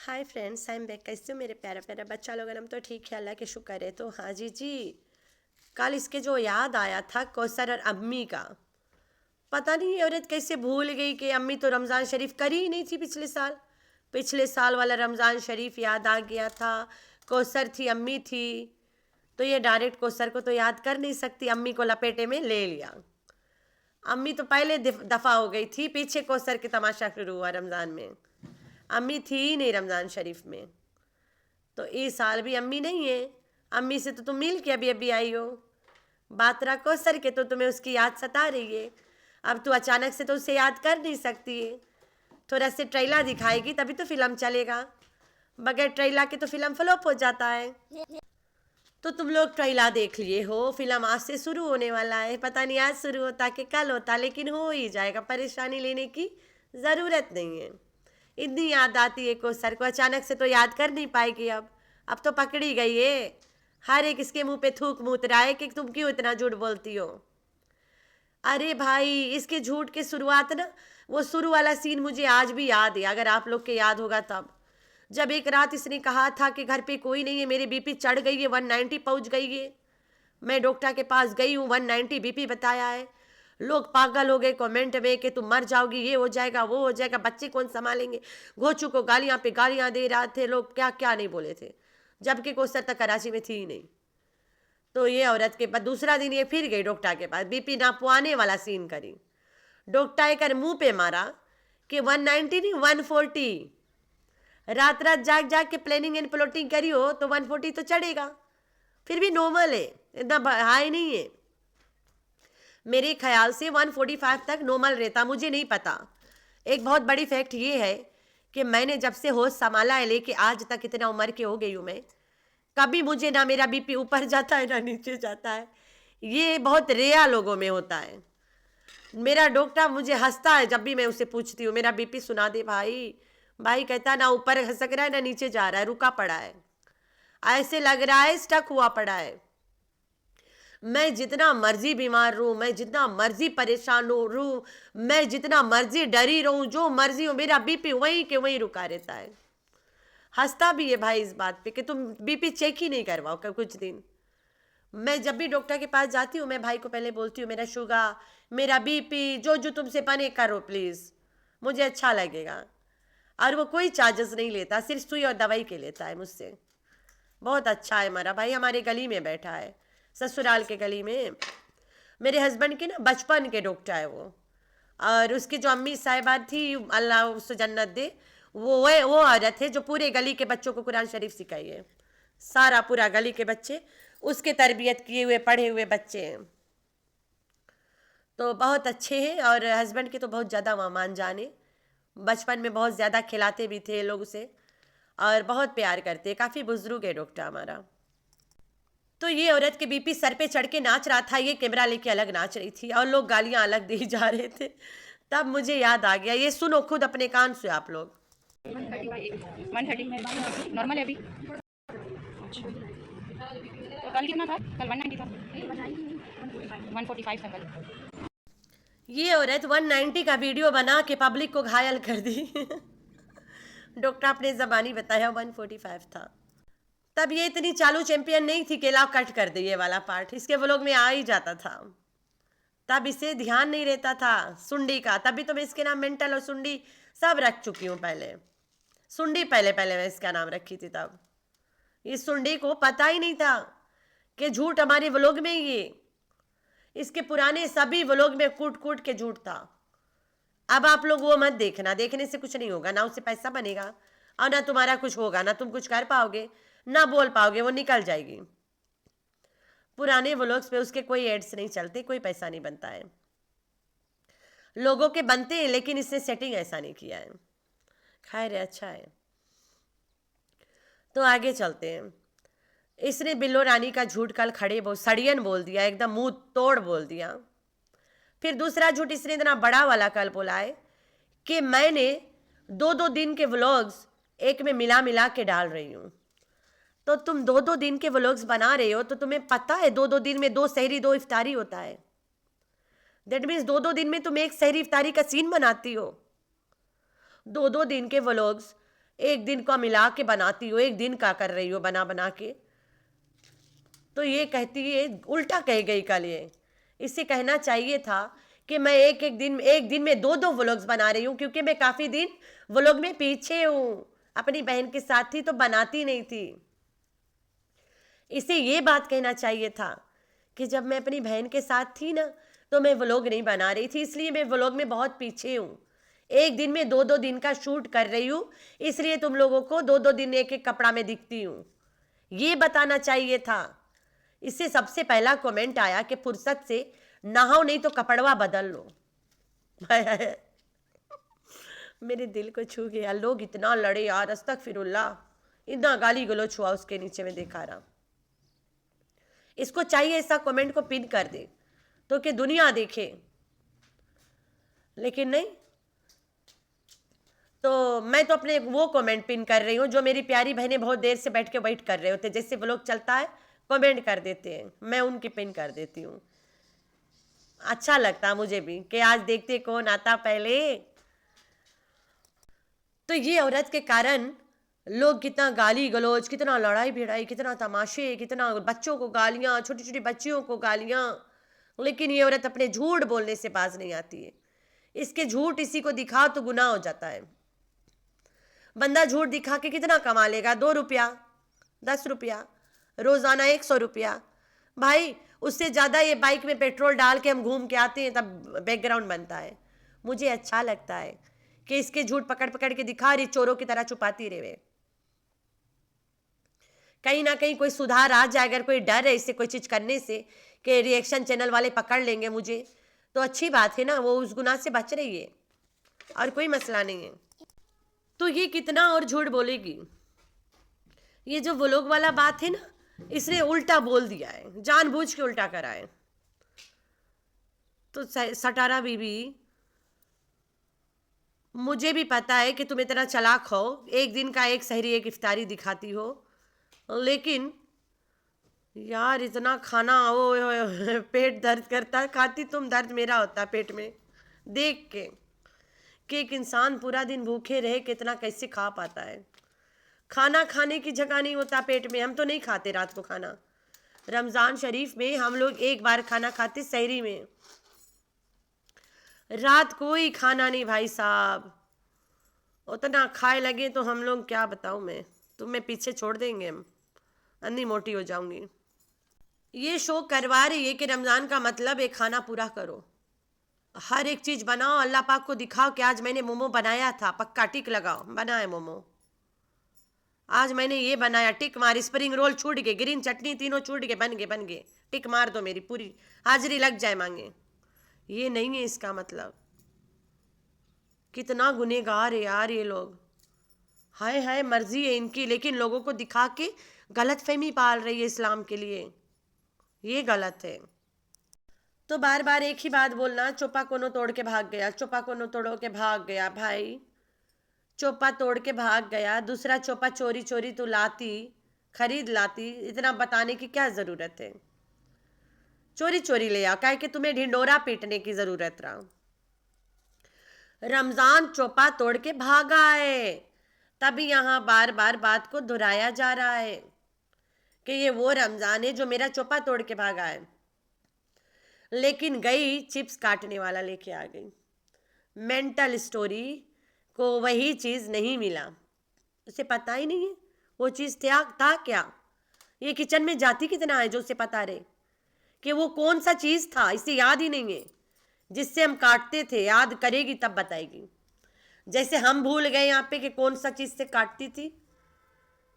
Hi friends, I am back. कैसे हो मेरे प्यारा प्यारा बच्चा लोग? हम तो ठीक है, अल्लाह के शुक्र है। तो हाँ जी, कल इसके जो याद आया था कौसर और अम्मी का, पता नहीं ये औरत कैसे भूल गई कि अम्मी तो रमज़ान शरीफ करी ही नहीं थी पिछले साल वाला रमज़ान शरीफ याद आ गया था। कौसर थी, अम्मी थी, तो ये डायरेक्ट कौसर को तो याद कर नहीं सकती, अम्मी को लपेटे में ले लिया। अम्मी तो पहले दफ़ा हो गई थी, पीछे कौसर के तमाशा शुरू हुआ रमज़ान में। अम्मी थी ही नहीं रमज़ान शरीफ में, तो इस साल भी अम्मी नहीं है। अम्मी से तो तुम मिल के अभी अभी आई हो, बात रखो सर के, तो तुम्हें उसकी याद सता रही है। अब तू अचानक से तो उसे याद कर नहीं सकती है, थोड़ा से ट्रेलर दिखाएगी तभी तो फिल्म चलेगा, बगैर ट्रेलर के तो फिल्म फ्लॉप हो जाता है। तो तुम लोग ट्रेलर देख लिए हो, फिल्म आज से शुरू होने वाला है, पता नहीं आज शुरू होता कि कल होता, लेकिन हो ही जाएगा, परेशानी लेने की ज़रूरत नहीं है। इतनी याद आती है को सर को, अचानक से तो याद कर नहीं पाएगी। अब तो पकड़ी गई है, हर एक इसके मुंह पे थूक मूत रहा है कि तुम क्यों इतना झूठ बोलती हो। अरे भाई, इसके झूठ की शुरुआत ना, वो शुरू वाला सीन मुझे आज भी याद है, अगर आप लोग के याद होगा तब। जब एक रात इसने कहा था कि घर पे कोई नहीं है, मेरी बीपी चढ़ गई है, 190 पहुंच गई है, मैं डॉक्टर के पास गई हूँ, 190 बीपी बताया है। लोग पागल हो गए कमेंट में कि तुम मर जाओगी, ये हो जाएगा वो हो जाएगा, बच्चे कौन संभालेंगे। घोचू को गालियाँ पे गालियाँ दे रहे थे लोग, क्या क्या नहीं बोले थे, जबकि कोसर तक कराची में थी ही नहीं। तो ये औरत के बाद दूसरा दिन ये फिर गई डॉक्टर के पास, बीपी नापवाने वाला सीन करी। डॉक्टर कर मुंह पे मारा कि 190 नहीं 140, रात रात जाग जाग के प्लानिंग एंड प्लॉटिंग करी हो तो 140 तो चढ़ेगा, फिर भी नॉर्मल है, इतना हाई नहीं है। मेरे ख्याल से 145 तक नॉर्मल रहता, मुझे नहीं पता। एक बहुत बड़ी फैक्ट ये है कि मैंने जब से होश संभाला है लेके आज तक, इतना उम्र के हो गई हूँ मैं, कभी मुझे ना मेरा बीपी ऊपर जाता है ना नीचे जाता है। ये बहुत रेयर लोगों में होता है। मेरा डॉक्टर मुझे हंसता है जब भी मैं उसे पूछती हूँ मेरा बीपी सुना दे भाई। भाई कहता है ना ऊपर खसक रहा है ना नीचे जा रहा है, रुका पड़ा है, ऐसे लग रहा है स्टक हुआ पड़ा है। मैं जितना मर्जी बीमार रहूँ, मैं जितना मर्जी परेशान रहूँ, मैं जितना मर्जी डरी रहूँ, जो मर्जी हो, मेरा बीपी वहीं के वहीं रुका रहता है। हंसता भी है भाई इस बात पे कि तुम बीपी चेक ही नहीं करवाओ कुछ दिन। मैं जब भी डॉक्टर के पास जाती हूँ, मैं भाई को पहले बोलती हूँ मेरा शुगर, मेरा बीपी, जो जो तुमसे बने करो प्लीज़, मुझे अच्छा लगेगा। और वो कोई चार्जेस नहीं लेता, सिर्फ सुई और दवाई के लेता है मुझसे। बहुत अच्छा है हमारा भाई, हमारे गली में बैठा है, ससुराल के गली में। मेरे हस्बैंड के ना बचपन के डॉक्टर है वो, और उसकी जो अम्मी साहिबा थी, अल्लाह उसको जन्नत दे, वो औरत है जो पूरे गली के बच्चों को कुरान शरीफ सिखाई है। सारा पूरा गली के बच्चे उसके तरबियत किए हुए पढ़े हुए बच्चे हैं, तो बहुत अच्छे हैं। और हस्बैंड के तो बहुत ज़्यादा मान जाने, बचपन में बहुत ज़्यादा खिलाते भी थे लोग उसे, और बहुत प्यार करते, काफ़ी बुजुर्ग है डॉक्टर हमारा। तो ये औरत के बीपी सर पे चढ़ के नाच रहा था, ये कैमरा लेके अलग नाच रही थी और लोग गालियां अलग दी जा रहे थे। तब मुझे याद आ गया, ये सुनो खुद अपने कान से आप लोग। 130 नॉर्मल है अभी। अच्छा, तो कल कितना था? कल 190 था, 145 था कल। ये औरत 190 का वीडियो बना के पब्लिक को घायल कर दी। डॉक्टर अपने जबानी बताया 145 था। तब ये इतनी चालू चैंपियन नहीं थी कि लाओ कट कर दे ये वाला पार्ट, इसके व्लॉग में आ ही जाता था। तब इसे ध्यान नहीं रहता था सुंडी का, तभी तो मैं इसके नाम मेंटल और सुंडी सब रख चुकी हूँ। पहले सुंडी पहले पहले मैं इसका नाम रखी थी, तब इस सुंडी को पता ही नहीं था कि झूठ हमारे व्लॉग में ये, इसके पुराने सभी व्लॉग में कूट कूट के झूठ था। अब आप लोग वो मत देखना, देखने से कुछ नहीं होगा, ना उससे पैसा बनेगा और ना तुम्हारा कुछ होगा, ना तुम कुछ कर पाओगे, ना बोल पाओगे, वो निकल जाएगी। पुराने व्लॉग्स पे उसके कोई एड्स नहीं चलते, कोई पैसा नहीं बनता है। लोगों के बनते हैं लेकिन इसने सेटिंग ऐसा नहीं किया है। खैर अच्छा है, तो आगे चलते हैं। इसने बिल्लो रानी का झूठ कल खड़े सड़ियन बोल दिया, एकदम मुंह तोड़ बोल दिया। फिर दूसरा झूठ इसने इतना बड़ा वाला कल बोला है कि मैंने 2-2 दिन के व्लॉग्स एक में मिला मिला के डाल रही हूँ। तो तुम 2-2 दिन के व्लॉग्स बना रहे हो, तो तुम्हें पता है 2-2 दिन में 2 सहरी 2 इफ्तारी होता है। दैट मीन्स 2-2 दिन में तुम एक सहरी इफ्तारी का सीन बनाती हो। 2-2 दिन के व्लॉग्स एक दिन का मिला के बनाती हो, एक दिन का कर रही हो बना बना के। तो ये कहती है, उल्टा कह गई कल ये। इसे कहना चाहिए था कि मैं एक दिन में 2-2 व्लॉग्स बना रही हूँ, क्योंकि मैं काफ़ी दिन व्लॉग में पीछे हूँ। अपनी बहन के साथ थी तो बनाती नहीं थी। इसे ये बात कहना चाहिए था कि जब मैं अपनी बहन के साथ थी ना, तो मैं व्लॉग नहीं बना रही थी, इसलिए मैं व्लॉग में बहुत पीछे हूँ। एक दिन में 2-2 दिन का शूट कर रही हूँ, इसलिए तुम लोगों को 2-2 दिन एक एक कपड़ा में दिखती हूँ। ये बताना चाहिए था। इससे सबसे पहला कमेंट आया कि फुर्सत से नहाओ, नहीं तो कपड़वा बदल लो। मेरे दिल को छू गया। लोग इतना लड़े यार, अस्तगफिरुल्लाह, इतना गाली गलौज हुआ उसके नीचे में देखा रहा। इसको चाहिए ऐसा कमेंट को पिन कर दे तो कि दुनिया देखे, लेकिन नहीं। तो मैं तो अपने वो कमेंट पिन कर रही हूँ जो मेरी प्यारी बहनें बहुत देर से बैठ के वेट कर रहे होते, जैसे व्लॉग चलता है कमेंट कर देते हैं, मैं उनकी पिन कर देती हूँ। अच्छा लगता मुझे भी कि आज देखते कौन आता पहले। तो ये औरत के कारण लोग कितना गाली गलौज, कितना लड़ाई भिड़ाई, कितना तमाशे, कितना बच्चों को गालियाँ, छोटी छोटी बच्चियों को गालियाँ। लेकिन ये औरत अपने झूठ बोलने से बाज नहीं आती है। इसके झूठ इसी को दिखाओ तो गुनाह हो जाता है। बंदा झूठ दिखा के कितना कमा लेगा? 2 रुपया, 10 रुपया, रोजाना 100 रुपया। भाई उससे ज़्यादा ये बाइक में पेट्रोल डाल के हम घूम के आते हैं, तब बैकग्राउंड बनता है। मुझे अच्छा लगता है कि इसके झूठ पकड़ पकड़ के दिखा रही, चोरों की तरह छुपाती रहे। कहीं ना कहीं कोई सुधार आ जाए, अगर कोई डर है इससे कोई चीज़ करने से कि रिएक्शन चैनल वाले पकड़ लेंगे मुझे, तो अच्छी बात है ना, वो उस गुनाह से बच रही है और कोई मसला नहीं है। तो ये कितना और झूठ बोलेगी? ये जो व्लॉग वाला बात है ना, इसने उल्टा बोल दिया है, जानबूझ के उल्टा करा है। तो सटारा बीबी, मुझे भी पता है कि तुम इतना चालाक हो, एक दिन का एक सहरी एक इफ्तारी दिखाती हो, लेकिन यार इतना खाना ओ पेट दर्द करता, खाती तुम, दर्द मेरा होता पेट में देख के कि एक इंसान पूरा दिन भूखे रहे कितना कैसे खा पाता है। खाना खाने की जगह नहीं होता पेट में। हम तो नहीं खाते रात को खाना। रमज़ान शरीफ में हम लोग एक बार खाना खाते सहरी में, रात कोई खाना नहीं भाई साहब। उतना खाए लगे तो हम लोग क्या बताऊँ मैं तुम्हें, पीछे छोड़ देंगे हम, अन्नी मोटी हो जाऊंगी। ये शो करवा रही है कि रमज़ान का मतलब एक खाना पूरा करो, हर एक चीज़ बनाओ, अल्लाह पाक को दिखाओ कि आज मैंने मोमो बनाया था, पक्का टिक लगाओ, बनाए मोमो। आज मैंने ये बनाया, टिक मार। स्प्रिंग रोल छूट गए, ग्रीन चटनी, तीनों छूट गए, बन गए, टिक मार दो, मेरी पूरी हाजिरी लग जाए मांगे। ये नहीं है इसका मतलब। कितना गुनहगार है यार ये लोग। हाय हाय, मर्जी है इनकी, लेकिन लोगों को दिखा के गलत फहमी पाल रही है इस्लाम के लिए। ये गलत है। तो बार बार एक ही बात बोलना, चोपा कोनो तोड़ के भाग गया, चोपा कोनो तोड़ के भाग गया। भाई चोपा तोड़ के भाग गया, दूसरा चोपा चोरी चोरी तो लाती, खरीद लाती, इतना बताने की क्या ज़रूरत है? चोरी चोरी ले आओ, क्या कि तुम्हें ढिंडोरा पीटने की ज़रूरत रहा। रमज़ान चोपा तोड़ के भागा है, तभी यहाँ बार बार बात को दोहराया जा रहा है कि ये वो रमज़ान है जो मेरा चोपा तोड़ के भागा है। लेकिन गई चिप्स काटने वाला लेके आ गई। मेंटल स्टोरी को वही चीज़ नहीं मिला, उसे पता ही नहीं है वो चीज़ था क्या। ये किचन में जाती कितना है जो उसे पता रहे कि वो कौन सा चीज़ था, इसे याद ही नहीं है। जिससे हम काटते थे, याद करेगी तब बताएगी। जैसे हम भूल गए यहाँ पे कि कौन सा चीज़ से काटती थी,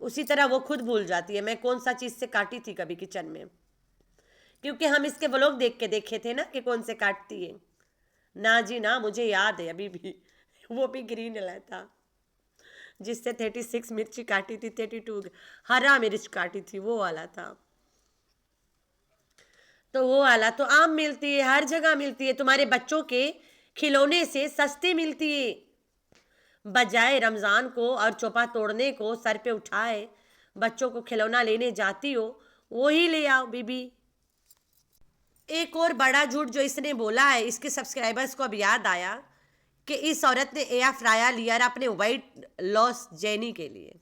उसी तरह वो खुद भूल जाती है मैं कौन सा चीज़ से काटी थी कभी किचन में, क्योंकि हम इसके व्लॉग देख के देखे थे ना कि कौन से काटती है। ना जी ना, मुझे याद है अभी भी, वो भी ग्रीन वाला था जिससे 36 मिर्ची काटी थी, 32 हरा मिर्च काटी थी, वो वाला था। तो वो वाला तो आम मिलती है, हर जगह मिलती है, तुम्हारे बच्चों के खिलौने से सस्ती मिलती है। बजाय रमज़ान को और चोपा तोड़ने को सर पे उठाए बच्चों को खिलौना लेने जाती हो, वो ही ले आओ बीबी। एक और बड़ा झूठ जो इसने बोला है, इसके सब्सक्राइबर्स को अब याद आया कि इस औरत ने एयर फ्रायर लिया और अपने वेट लॉस जर्नी के लिए।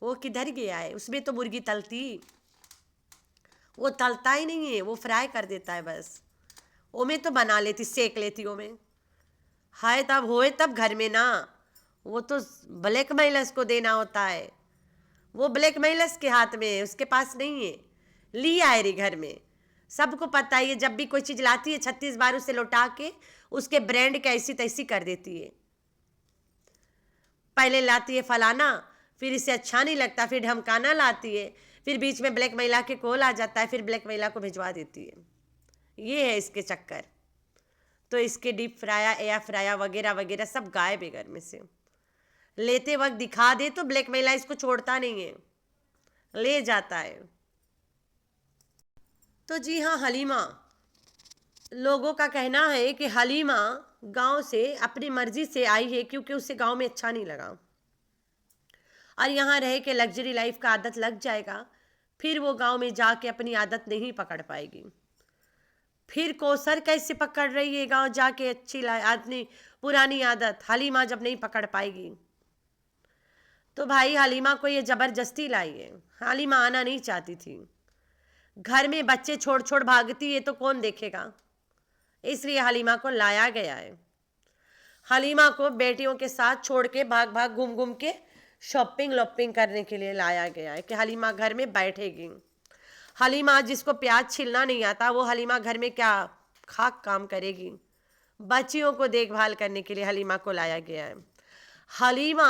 वो किधर गया है? उसमें तो मुर्गी तलती, वो तलता ही नहीं है, वो फ्राई कर देता है बस। ओमे तो बना लेती, सेक लेती ओमे। हाय तब होए तब घर में ना, वो तो ब्लैक मेलर्स को देना होता है, वो ब्लैक मेलर्स के हाथ में है, उसके पास नहीं है। लिया है रे घर में, सबको पता है। जब भी कोई चीज़ लाती है 36 बार उसे लौटा के उसके ब्रांड कैसी तैसी कर देती है। पहले लाती है फलाना, फिर इसे अच्छा नहीं लगता, फिर ढमकाना लाती है, फिर बीच में ब्लैक महिला के कॉल आ जाता है, फिर ब्लैक महिला को भिजवा देती है। ये है इसके चक्कर। तो इसके डीप फ्राया, एयर फ्राया वगैरह वगैरह सब गायब है घर में से। लेते वक्त दिखा दे तो ब्लैक महिला इसको छोड़ता नहीं है, ले जाता है। तो जी हाँ, हलीमा, लोगों का कहना है कि हलीमा गांव से अपनी मर्जी से आई है क्योंकि उसे गांव में अच्छा नहीं लगा और यहाँ रह के लग्जरी लाइफ का आदत लग जाएगा, फिर वो गांव में जाके अपनी आदत नहीं पकड़ पाएगी। फिर कोसर कैसे पकड़ रही है गांव जाके अच्छी आदमी पुरानी आदत? हलीमा जब नहीं पकड़ पाएगी तो भाई हलीमा को ये जबरदस्ती लाई है। हलीमा आना नहीं चाहती थी, घर में बच्चे छोड़ छोड़ भागती है तो कौन देखेगा, इसलिए हलीमा को लाया गया है। हलीमा को बेटियों के साथ छोड़ के भाग भाग घूम घूम के शॉपिंग लॉपिंग करने के लिए लाया गया है कि हलीमा घर में बैठेगी। हलीमा जिसको प्याज छिलना नहीं आता, वो हलीमा घर में क्या खाक काम करेगी? बच्चियों को देखभाल करने के लिए हलीमा को लाया गया है। हलीमा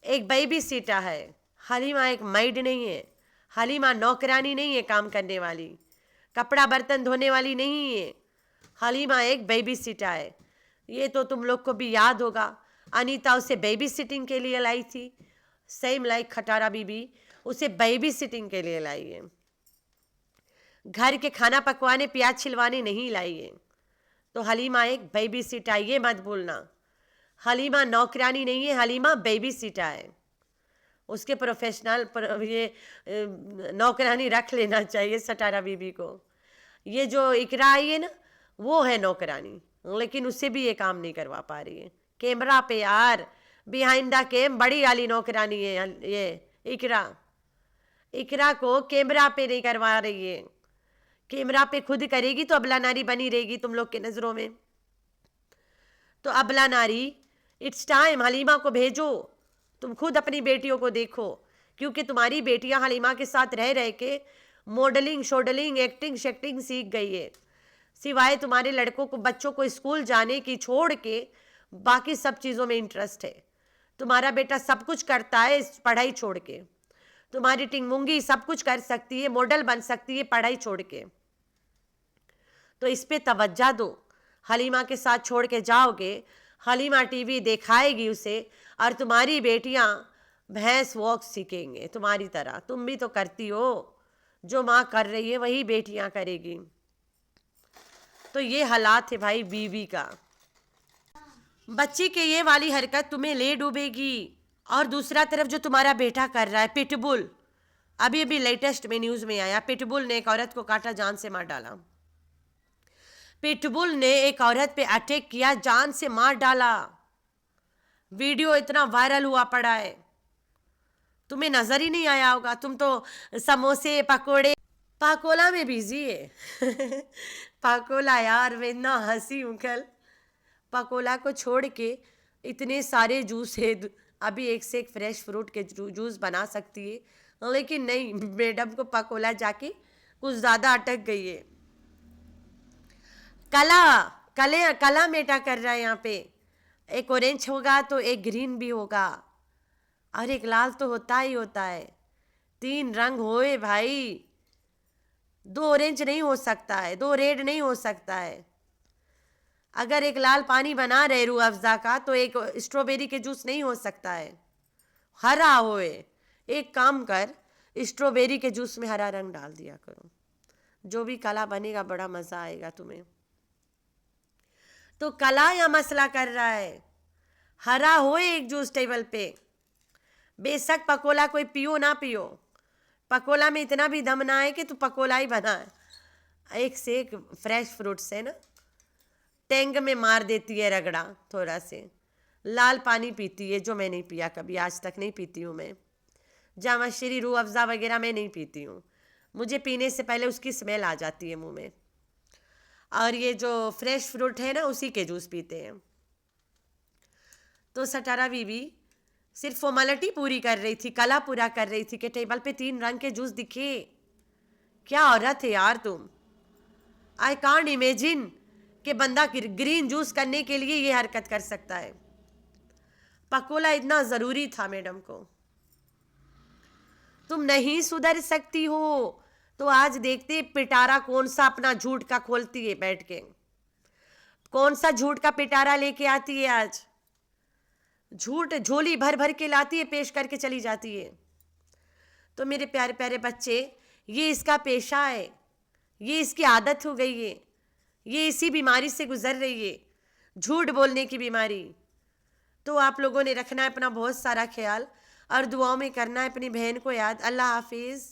एक बेबी सीटर है, हलीमा एक मेड नहीं है, हलीमा नौकरानी नहीं है, काम करने वाली, कपड़ा बर्तन धोने वाली नहीं है। हलीमा एक बेबी सीटर है। ये तो तुम लोग को भी याद होगा, अनीता उसे बेबी सिटिंग के लिए लाई थी, सेम लाइक खटारा बीबी उसे बेबी सिटिंग के लिए लाई है। घर के खाना पकवाने प्याज छिलवाने नहीं लाई है। तो हलीमा एक बेबी सीटर, ये मत भूलना। हलीमा नौकरानी नहीं है, हलीमा बेबी सीटर है। उसके प्रोफेशनल ये नौकरानी रख लेना चाहिए सटारा बीबी को। ये जो इकरा आई है ना, वो है नौकरानी, लेकिन उससे भी ये काम नहीं करवा पा रही है। कैमरा पे यार, बिहाइंड द कैम बड़ी वाली नौकरानी है ये इकरा। इकरा को कैमरा पे नहीं करवा रही है, कैमरा पे खुद करेगी तो अबला नारी बनी रहेगी तुम लोग के नज़रों में। तो अबला नारी, इट्स टाइम, हलीमा को भेजो, तुम खुद अपनी बेटियों को देखो, क्योंकि तुम्हारी बेटियां हलीमा के साथ रह रह के मॉडलिंग शॉडलिंग एक्टिंग शेक्टिंग सीख गई है। सिवाय तुम्हारे लड़कों को, बच्चों को स्कूल जाने की छोड़ के बाकी सब चीज़ों में इंटरेस्ट है। तुम्हारा बेटा सब कुछ करता है पढ़ाई छोड़ के, तुम्हारी टिंगमुंगी सब कुछ कर सकती है, मॉडल बन सकती है पढ़ाई छोड़ के। तो इस पे तवज्जो दो। हलीमा के साथ छोड़ के जाओगे, हलीमा टीवी दिखाएगी उसे, और तुम्हारी बेटियां भैंस वॉक सीखेंगे तुम्हारी तरह। तुम भी तो करती हो, जो माँ कर रही है वही बेटियां करेगी। तो ये हालात है भाई बीवी का। बच्ची के ये वाली हरकत तुम्हें ले डूबेगी। और दूसरा तरफ जो तुम्हारा बेटा कर रहा है, पिटबुल, अभी अभी लेटेस्ट में न्यूज़ में आया, पिटबुल ने एक औरत को काटा, जान से मार डाला। पिटबुल ने एक औरत पे अटैक किया, जान से मार डाला। वीडियो इतना वायरल हुआ पड़ा है, तुम्हें नजर ही नहीं आया होगा। तुम तो समोसे पकोड़े पाकोला में बिजी है। पाकोला यार, मैं इतना हंसी हूँ कल। पाकोला को छोड़ के इतने सारे जूस है, अभी एक से एक फ्रेश फ्रूट के जूस बना सकती है, लेकिन नहीं, मैडम को पाकोला जाके कुछ ज़्यादा अटक गई है। कला मेटा कर रहा है यहाँ पे। एक ऑरेंज होगा तो एक ग्रीन भी होगा, और एक लाल तो होता ही होता है। 3 रंग होए भाई, 2 ऑरेंज नहीं हो सकता है, 2 रेड नहीं हो सकता है। अगर एक लाल पानी बना रहे रूह अफ़ज़ा का, तो एक स्ट्रॉबेरी के जूस नहीं हो सकता है, हरा होए। एक काम कर, स्ट्रॉबेरी के जूस में हरा रंग डाल दिया करो, जो भी कला बनेगा बड़ा मज़ा आएगा तुम्हें। तो कला या मसला कर रहा है, हरा होए एक जूस टेबल पे। बेशक पकोला कोई पियो ना पियो, पकोला में इतना भी दम ना है कि तू पकोला ही बना है। एक से एक फ्रेश फ्रूट्स है ना, टैंक में मार देती है रगड़ा थोड़ा से। लाल पानी पीती है, जो मैं नहीं पिया कभी, आज तक नहीं पीती हूँ मैं। जामा शीरी, रूह अफ़ज़ा वगैरह मैं नहीं पीती हूँ, मुझे पीने से पहले उसकी स्मेल आ जाती है मुंह में। और ये जो फ्रेश फ्रूट है ना, उसी के जूस पीते हैं। तो सटारा बीबी सिर्फ फॉर्मेलिटी पूरी कर रही थी, कला पूरा कर रही थी कि टेबल पे 3 रंग के जूस दिखे। क्या औरत है यार तुम। आई कांट इमेजिन कि बंदा ग्रीन जूस करने के लिए ये हरकत कर सकता है। पकोला इतना ज़रूरी था मैडम को। तुम नहीं सुधर सकती हो तो आज देखते पिटारा कौन सा अपना झूठ का खोलती है बैठ के, कौन सा झूठ का पिटारा लेके आती है। आज झूठ झोली भर भर के लाती है, पेश करके चली जाती है। तो मेरे प्यारे प्यारे बच्चे, ये इसका पेशा है, ये इसकी आदत हो गई है, ये इसी बीमारी से गुजर रही है, झूठ बोलने की बीमारी। तो आप लोगों ने रखना है अपना बहुत सारा ख्याल और दुआओं में करना है अपनी बहन को याद। अल्लाह हाफिज़।